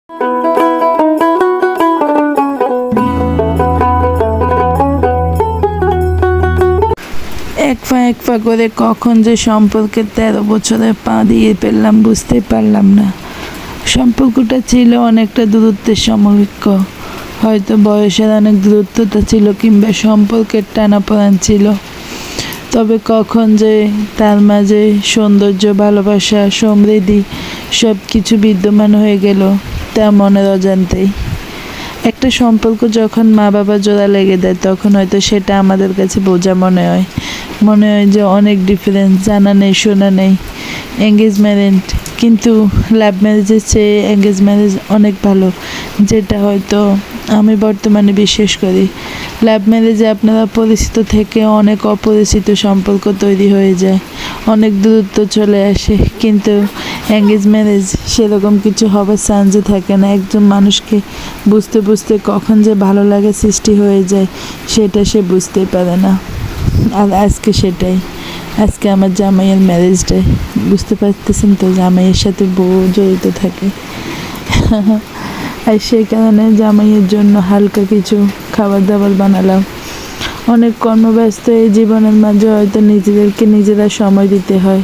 এক পা করে কখন যে সম্পর্কে 13 বছরে পা দিয়ে ফেললাম বুঝতে পারলাম না। সম্পর্কটা ছিল অনেকটা দূরত্বের সমকক্ষ, হয়তো বয়সের অনেক দূরত্বটা ছিল কিংবা সম্পর্কের টানাপোড়েন ছিল, তবে কখন যে তার মাঝে সৌন্দর্য, ভালোবাসা, সমৃদ্ধি সব কিছু বিদ্যমান হয়ে গেল তা মনের অজান্তেই। একটা সম্পর্ক যখন মা বাবা জোড়া লেগে দেয় তখন হয়তো সেটা আমাদের কাছে বোঝা মনে হয় যে অনেক ডিফারেন্স, জানা নেই শোনা নেই। এঙ্গেজমেন্ট কিন্তু লাভ ম্যারেজের চেয়ে এঙ্গেজ ম্যারেজ অনেক ভালো, যেটা হয়তো আমি বর্তমানে বিশ্বাস করি। লাভ ম্যারেজে আপনারা পরিচিত থেকে অনেক অপরিচিত সম্পর্ক তৈরি হয়ে যায়, অনেক দূরত্ব চলে আসে, কিন্তু এঙ্গেজ ম্যারেজ সেরকম কিছু হবার চান্সই থাকে না। একজন মানুষকে বুঝতে বুঝতে কখন যে ভালো লাগা সৃষ্টি হয়ে যায় সেটা সে বুঝতেই পারে না। আর আজকে সেটাই, আজকে আমার জামাইয়ের ম্যারেজ ডে, বুঝতে পারতেছেন তো, জামাইয়ের সাথে বউ জড়িত থাকে। আর সেই কারণে জামাইয়ের জন্য হালকা কিছু খাবার দাবার বানালাম। অনেক কর্মব্যস্ত এই জীবনের মাঝে হয়তো নিজেদেরকে নিজেরা সময় দিতে হয়।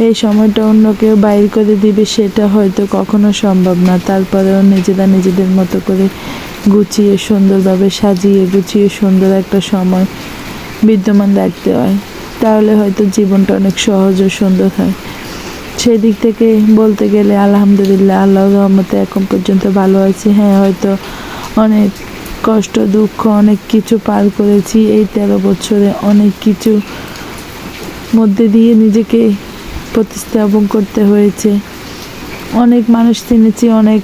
এই সময়টা অন্য কেউ বাইর করে দিবে সেটা হয়তো কখনো সম্ভব না, তারপরেও নিজেরা নিজেদের মতো করে গুছিয়ে সুন্দরভাবে সাজিয়ে গুছিয়ে সুন্দর একটা সময় বিদ্যমান রাখতে হয়, তাহলে হয়তো জীবনটা অনেক সহজ ও সুন্দর হয়। সেই দিক থেকে বলতে গেলে আলহামদুলিল্লাহ, আল্লাহর রহমতে এখন পর্যন্ত ভালো আছি। হ্যাঁ, হয়তো অনেক কষ্ট দুঃখ অনেক কিছু পার করেছি এই 13 বছরে, অনেক কিছু মধ্যে দিয়ে নিজেকে প্রতিস্থাপন করতে হয়েছে। অনেক মানুষ চিনেছি, অনেক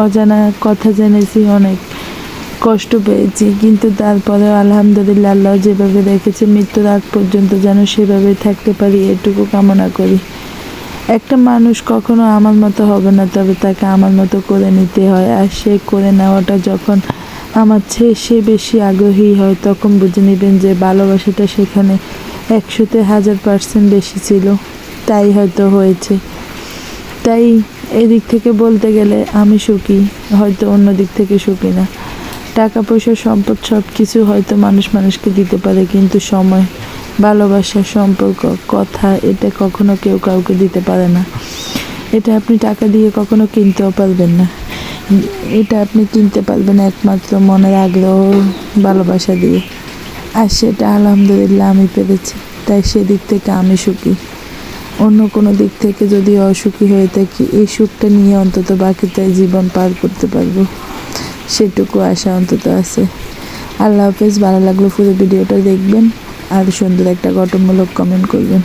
অজানা কথা জেনেছি, অনেক কষ্ট পেয়েছি, কিন্তু তারপরেও আলহামদুলিল্লাহ আল্লাহ যেভাবে রেখেছে মৃত্যুর আগ পর্যন্ত যেন সেভাবে থাকতে পারি এটুকু কামনা করি। একটা মানুষ কখনো আমার মতো হবে না, তবে তাকে আমার মতো করে নিতে হয়। আর সে করে নেওয়াটা যখন আমার চেয়ে সে বেশি আগ্রহী হয় তখন বুঝে নেবেন যে ভালোবাসাটা সেখানে 100-তে 1000% বেশি ছিল, তাই হয়তো হয়েছে। তাই এদিক থেকে বলতে গেলে আমি সুখী, হয়তো অন্য দিক থেকে সুখী না। টাকা পয়সা সম্পদ সব কিছু হয়তো মানুষ মানুষকে দিতে পারে, কিন্তু সময়, ভালোবাসা, সম্পর্ক, কথা এটা কখনো কেউ কাউকে দিতে পারে না। এটা আপনি টাকা দিয়ে কখনো কিনতেও পারবেন না। এটা আপনি কিনতে পারবেন একমাত্র মনের আগ্রহ, ভালোবাসা দিয়ে। আর সেটা আলহামদুলিল্লাহ আমি পেরেছি, তাই সেদিক থেকে আমি সুখী। অন্য কোনো দিক থেকে যদি অসুখী হয়ে থাকি, এই সুখটা নিয়ে অন্তত বাকিটাই জীবন পার করতে পারবো, সেটুকু আশা অন্তত আছে। আল্লাহ হাফেজ। ভালো লাগলো পুরো ভিডিওটা দেখবেন আর সুন্দর একটা গঠনমূলক কমেন্ট করবেন,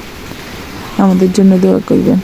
আমাদের জন্য দোয়া করবেন।